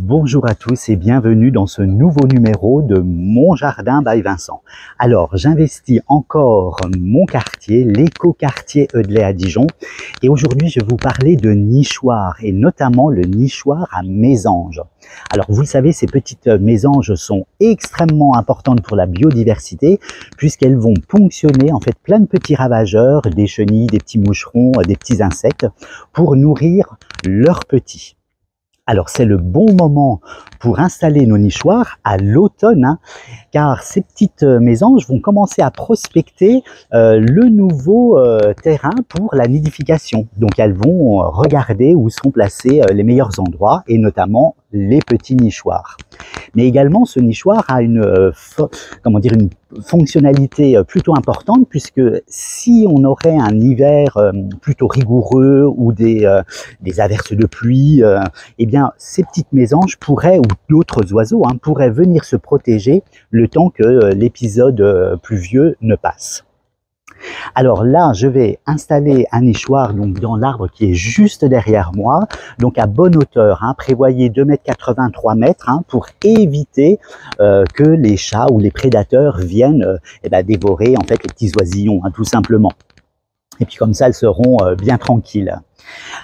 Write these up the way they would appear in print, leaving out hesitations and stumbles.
Bonjour à tous et bienvenue dans ce nouveau numéro de Mon Jardin by Vincent. Alors, j'investis encore mon quartier, l'éco-quartier Eudelet à Dijon. Et aujourd'hui, je vais vous parler de nichoirs et notamment le nichoir à mésanges. Alors, vous le savez, ces petites mésanges sont extrêmement importantes pour la biodiversité puisqu'elles vont ponctionner en fait plein de petits ravageurs, des chenilles, des petits moucherons, des petits insectes pour nourrir leurs petits. Alors c'est le bon moment pour installer nos nichoirs à l'automne, car ces petites mésanges vont commencer à prospecter le nouveau terrain pour la nidification. Donc elles vont regarder où seront placés les meilleurs endroits et notamment les petits nichoirs. Mais également ce nichoir a une fonctionnalité plutôt importante, puisque si on aurait un hiver plutôt rigoureux ou des averses de pluie, eh bien ces petites mésanges pourraient, ou d'autres oiseaux, pourraient venir se protéger le temps que l'épisode pluvieux ne passe. Alors là, je vais installer un nichoir donc dans l'arbre qui est juste derrière moi, donc à bonne hauteur, prévoyez 2,80 m, 3 mètres, pour éviter que les chats ou les prédateurs viennent dévorer en fait les petits oisillons, tout simplement. Et puis comme ça, elles seront bien tranquilles.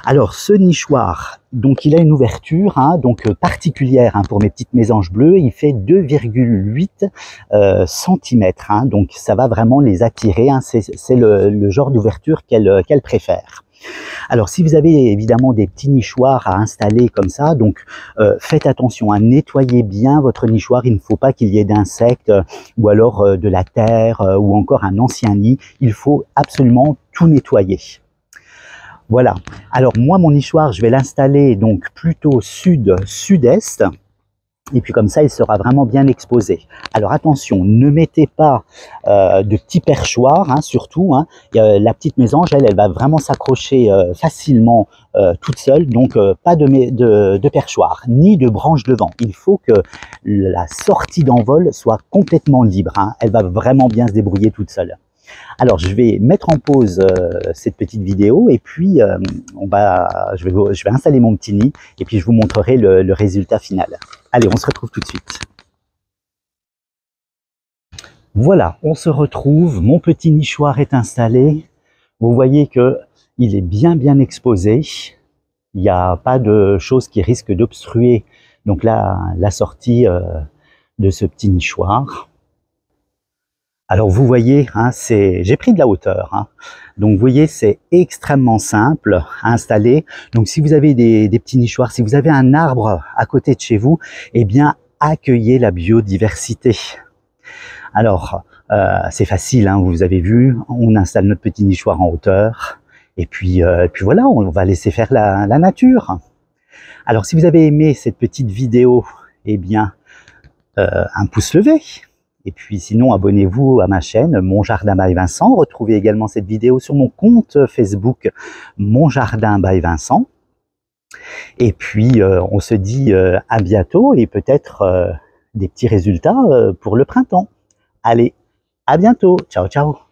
Alors ce nichoir, donc il a une ouverture donc particulière pour mes petites mésanges bleues, il fait 2,8 cm, donc ça va vraiment les attirer, c'est le genre d'ouverture qu'elles préfèrent. Alors si vous avez évidemment des petits nichoirs à installer comme ça, donc faites attention à nettoyer bien votre nichoir, il ne faut pas qu'il y ait d'insectes ou alors de la terre ou encore un ancien nid, il faut absolument tout nettoyer. Voilà, alors moi mon nichoir je vais l'installer donc plutôt sud-sud-est, et puis comme ça il sera vraiment bien exposé. Alors attention, ne mettez pas de petits perchoirs, surtout, la petite mésange elle va vraiment s'accrocher facilement toute seule, donc pas de perchoir, ni de branche de vent. Il faut que la sortie d'envol soit complètement libre, elle va vraiment bien se débrouiller toute seule. Alors je vais mettre en pause cette petite vidéo et puis je vais installer mon petit nid et puis je vous montrerai le résultat final. Allez, on se retrouve tout de suite. Voilà, on se retrouve, mon petit nichoir est installé. Vous voyez que il est bien exposé. Il n'y a pas de choses qui risquent d'obstruer donc la sortie de ce petit nichoir. Alors vous voyez, j'ai pris de la hauteur, donc vous voyez c'est extrêmement simple à installer. Donc si vous avez des petits nichoirs, si vous avez un arbre à côté de chez vous, eh bien accueillez la biodiversité. Alors c'est facile, vous avez vu, on installe notre petit nichoir en hauteur et puis voilà, on va laisser faire la nature. Alors si vous avez aimé cette petite vidéo, eh bien un pouce levé. Et puis sinon, abonnez-vous à ma chaîne Mon Jardin by Vincent. Retrouvez également cette vidéo sur mon compte Facebook Mon Jardin by Vincent. Et puis, on se dit à bientôt et peut-être des petits résultats pour le printemps. Allez, à bientôt. Ciao, ciao.